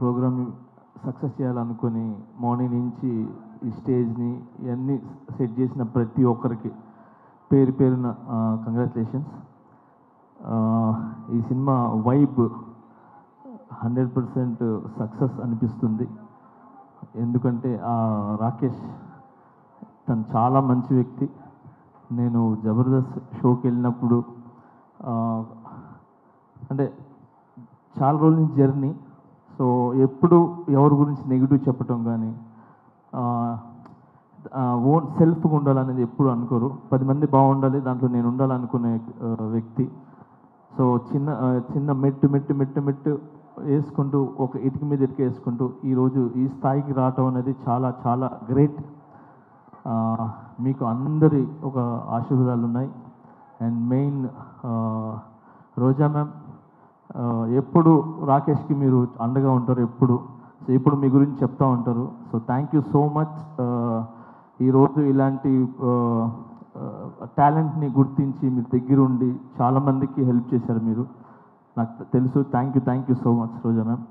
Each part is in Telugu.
ప్రోగ్రామ్ సక్సెస్ చేయాలనుకుని మార్నింగ్ నుంచి ఈ స్టేజ్ని ఇవన్నీ సెట్ చేసిన ప్రతి ఒక్కరికి పేరు పేరున కంగ్రాచులేషన్స్. ఈ సినిమా వైబ్ 100% సక్సెస్ అనిపిస్తుంది. ఎందుకంటే రాకేష్ తను చాలా మంచి వ్యక్తి. నేను జబర్దస్త్ షోకి వెళ్ళినప్పుడు అంటే చాలా రోజుల నుంచి జర్నీ. సో ఎప్పుడు ఎవరి గురించి నెగిటివ్ చెప్పటం కానీ ఓన్ సెల్ఫ్గా ఉండాలనేది ఎప్పుడు అనుకోరు. 10 మంది బాగుండాలి, దాంట్లో నేను ఉండాలనుకునే వ్యక్తి. సో చిన్న మెట్టు వేసుకుంటూ ఒక ఇటుక మీద ఇటుక వేసుకుంటూ ఈరోజు ఈ స్థాయికి రావటం అనేది చాలా చాలా గ్రేట్. మీకు అందరి ఒక ఆశీర్వాదాలు ఉన్నాయి. అండ్ మెయిన్ రోజా మ్యామ్ ఎప్పుడు రాకేష్కి మీరు అండగా ఉంటారు ఎప్పుడు. సో ఇప్పుడు మీ గురించి చెప్తూ ఉంటారు. So thank you so much. ఈరోజు ఇలాంటి టాలెంట్ని గుర్తించి మీరు దగ్గరుండి చాలామందికి హెల్ప్ చేశారు మీరు, నాకు తెలుసు. Thank you so much Roja ma'am.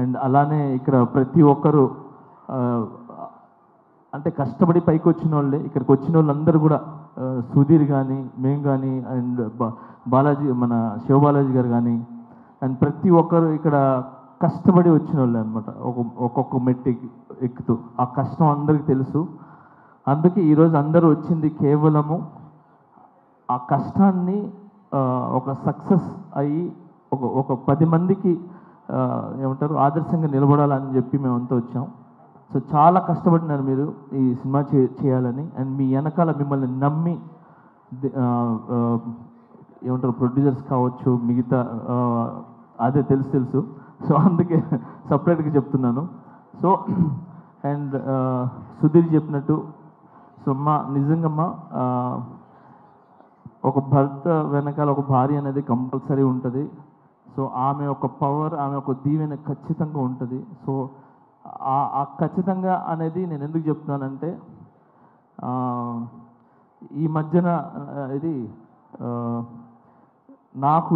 And అలానే ఇక్కడ ప్రతి ఒక్కరు అంటే కష్టపడి పైకి వచ్చిన వాళ్ళే. ఇక్కడికి వచ్చిన వాళ్ళందరూ కూడా సుధీర్ కానీ మేము కానీ అండ్ బాలాజీ మన శివబాలాజీ గారు కానీ అండ్ ప్రతి ఒక్కరు ఇక్కడ కష్టపడి వచ్చిన వాళ్ళే అనమాట. ఒక్కొక్క మెట్టు ఎక్కుతూ ఆ కష్టం అందరికీ తెలుసు. అందుకే ఈరోజు అందరూ వచ్చింది కేవలము ఆ కష్టాన్ని ఒక సక్సెస్ అయ్యి ఒక 10 మందికి ఏమంటారు ఆదర్శంగా నిలబడాలని చెప్పి మేమంతా వచ్చాం. సో చాలా కష్టపడినారు మీరు ఈ సినిమా చేయాలని. అండ్ మీ వెనకాల మిమ్మల్ని నమ్మి ఏమంటారు ప్రొడ్యూసర్స్ కావచ్చు, మిగతా అదే తెలుసు. సో అందుకే సపరేట్గా చెప్తున్నాను. సో అండ్ సుధీర్ చెప్పినట్టు సో నిజంగా ఒక భర్త వెనకాల ఒక భార్య అనేది కంపల్సరీ ఉంటుంది. సో ఆమె ఒక పవర్, ఆమె ఒక దీవెన ఖచ్చితంగా ఉంటుంది. సో ఆ ఖచ్చితంగా అనేది నేను ఎందుకు చెప్తున్నానంటే ఈ మధ్యన ఇది నాకు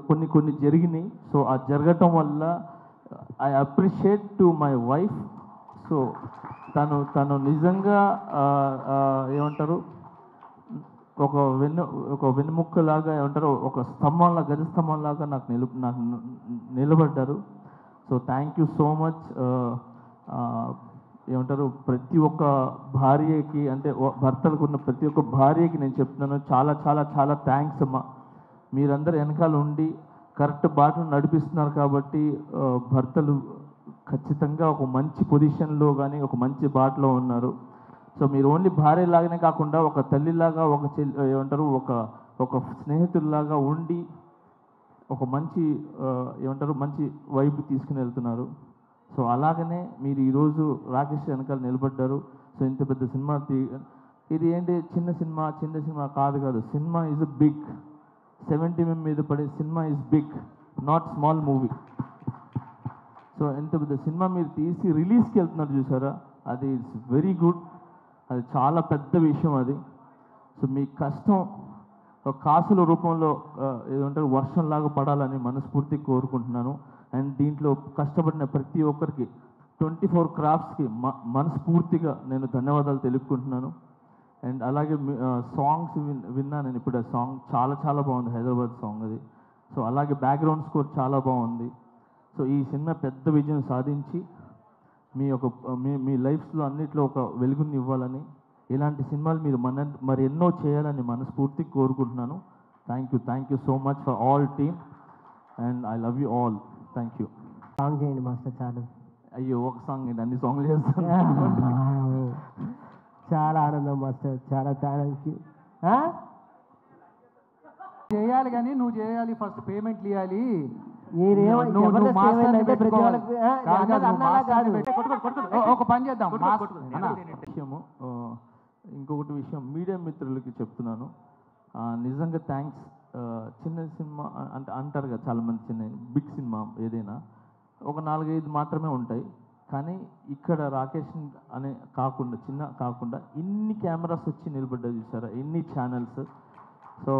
కొన్ని జరిగినాయి. సో ఆ జరగటం వల్ల I appreciate to my wife. So తను నిజంగా ఏమంటారు ఒక వెన్నుముక్కలాగా ఏమంటారు ఒక స్తంభంలా గజ స్తంభంలాగా నాకు నిలబడ్డారు. So thank you so much. ఏమంటారు ప్రతి ఒక్క భార్యకి అంటే భర్తలకు ఉన్న ప్రతి ఒక్క భార్యకి నేను చెప్తున్నాను చాలా చాలా చాలా థ్యాంక్స్ అమ్మా. మీరందరూ వెనకాల ఉండి కరెక్ట్ బాటను నడిపిస్తున్నారు కాబట్టి భర్తలు ఖచ్చితంగా ఒక మంచి పొజిషన్లో కానీ ఒక మంచి బాటలో ఉన్నారు. సో మీరు ఓన్లీ భార్యలాగానే కాకుండా ఒక తల్లిలాగా ఏమంటారు ఒక స్నేహితుల్లాగా ఉండి ఒక మంచి ఏమంటారు మంచి వైపు తీసుకుని వెళ్తున్నారు. సో అలాగనే మీరు ఈరోజు రాకేష్ వెనకాల నిలబడ్డారు. సో ఇంత పెద్ద సినిమా ఇది ఏంటి చిన్న సినిమా కాదు. Cinema is a big 70 mm మీద పడే cinema is big, not small movie. So ఇంత పెద్ద సినిమా మీరు తీసి రిలీజ్కి వెళ్తున్నారు చూసారా, అది ఇట్స్ వెరీ గుడ్. అది చాలా పెద్ద విషయం అది. సో మీ కష్టం ఒక కాసుల రూపంలో ఏమంటారు వర్షంలాగా పడాలని మనస్ఫూర్తిగా కోరుకుంటున్నాను. అండ్ దీంట్లో కష్టపడిన ప్రతి ఒక్కరికి 24 క్రాఫ్ట్స్కి మనస్ఫూర్తిగా నేను ధన్యవాదాలు తెలుపుకుంటున్నాను. అండ్ అలాగే సాంగ్స్ విన్నా నేను ఇప్పుడు. ఆ సాంగ్ చాలా చాలా బాగుంది, హైదరాబాద్ సాంగ్ అది. సో అలాగే బ్యాక్గ్రౌండ్ స్కోర్ చాలా బాగుంది. సో ఈ సినిమా పెద్ద విజయం సాధించి మీ లైఫ్స్లో అన్నిట్లో ఒక వెలుగుని ఇవ్వాలని, ఇలాంటి సినిమాలు మీరు మరి ఎన్నో చేయాలని మనస్ఫూర్తిగా కోరుకుంటున్నాను. Thank you so much for all team and I love you all. Thank you. Song చేయండి మాస్టర్ చాలు. అయ్యో ఒక సాంగ్ ఏంటి, అన్ని సాంగ్లు చేస్తాను. చాలా ఆనందం మాస్టర్, చాలా థ్యాంక్ యూ. చేయాలి కానీ నువ్వు చేయాలి, ఫస్ట్ పేమెంట్లు ఇవ్వాలి. ఒక పని చేద్దాం. ఇంకొకటి విషయం మీడియా మిత్రులకి చెప్తున్నాను, నిజంగా థ్యాంక్స్. చిన్న సినిమా అంటే అంటారు కదా చాలామంది, చిన్న బిగ్ సినిమా ఏదైనా ఒక 4-5 మాత్రమే ఉంటాయి. కానీ ఇక్కడ రాకేష్ అనే కాకుండా ఇన్ని కెమెరాస్ వచ్చి నిలబడ్డా చూసారా, ఇన్ని channels. So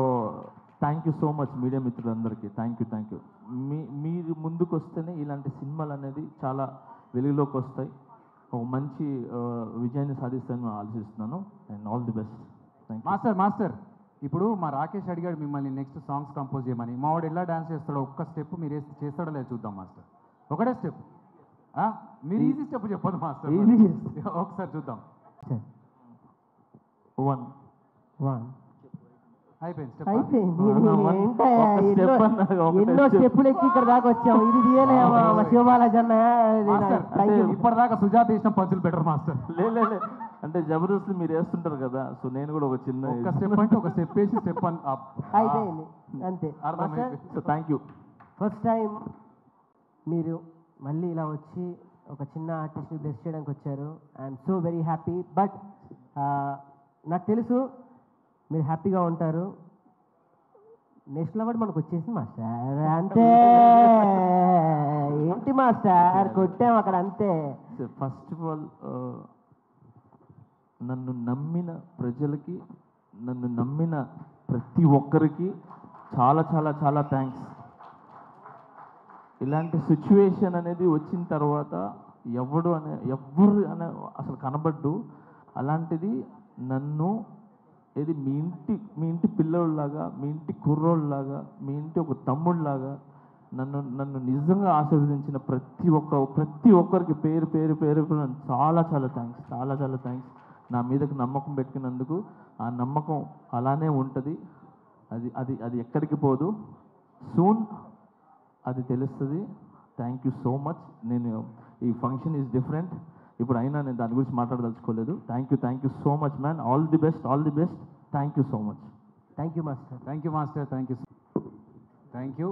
thank you so much media మిత్రులందరికీ. Thank you. మీరు ముందుకు వస్తేనే ఇలాంటి సినిమాలు అనేది చాలా వెలుగులోకి వస్తాయి, ఒక మంచి విజయాన్ని సాధిస్తానని ఆలోచిస్తున్నాను. And all the best. Thank you. Master ఇప్పుడు మా రాకేష్ అడిగాడు మిమ్మల్ని నెక్స్ట్ సాంగ్స్ కంపోజ్ చేయమని. మా వాడు ఎలా డాన్స్ చేస్తాడో ఒక్క స్టెప్ మీరు చేస్తాడో లేదు చూద్దాం మాస్టర్. ఒకటే స్టెప్, మీరు ఈజీ స్టెప్ చెప్పదు మాస్టర్, Easy. ఒకసారి చూద్దాం. వన్ అయిపోయింది step. అయిపోయింది. one. ఏంటయ్యా, ఒక step అన్నారు, ఒకటే ఎన్నో step. స్టెప్పులు ఎక్కి ఇక్కడ దాకా వచ్చాము. ఇది తీయలేమా మా శివబాలాజీ అన్న? Master, thank you. ఇప్పటిదాకా సుజాత వేసిన పంచులు బెటర్ మాస్టర్. లే అంటే జబర్దస్త్ మీరు వేస్తుంటారు కదా, సో నేను కూడా ఒక చిన్న ఒక స్టెప్ అంటే ఒక స్టెప్ వేసి స్టెప్ అయిపోయింది అంతే. అర్థమైంది. So thank you. First time మీరు మళ్ళీ ఇలా వచ్చి ఒక చిన్న ఆర్టిస్ట్ని బ్లెస్ చేయడానికి వచ్చారు. I'm so very happy. But నాకు తెలుసు మీరు హ్యాపీగా ఉంటారు. నెక్స్ట్ లెవెల్ మనకు వచ్చేసింది మాస్టర్, అంతే. ఏంటి మాస్టర్ కొట్టాం అక్కడ, అంతే. ఫస్ట్ ఆఫ్ ఆల్ నన్ను నమ్మిన ప్రజలకి, నన్ను నమ్మిన ప్రతి ఒక్కరికి చాలా చాలా చాలా థ్యాంక్స్. ఇలాంటి సిచ్యువేషన్ అనేది వచ్చిన తర్వాత ఎవరు అనే అసలు కనబడ్డు. అలాంటిది నన్ను ఏది మీ ఇంటి పిల్లోళ్ళలాగా, మీ ఇంటి కుర్రోళ్ళలాగా, మీ ఇంటి ఒక తమ్ముళ్ళలాగా నన్ను నిజంగా ఆశీర్వదించిన ప్రతి ఒక్కరికి పేరు పేరు పేరు చాలా చాలా థ్యాంక్స్. నా మీదకి నమ్మకం పెట్టుకున్నందుకు. ఆ నమ్మకం అలానే ఉంటుంది, అది అది అది ఎక్కడికి పోదు. సూన్ అది తెలుస్తుంది. Thank you so much. నేను ఈ ఫంక్షన్ ఈజ్ డిఫరెంట్ ఇప్పుడు, అయినా నేను దాని గురించి మాట్లాడదలుచుకోలేదు. Thank you so much man. All the best. Thank you so much. Thank you master. Thank you.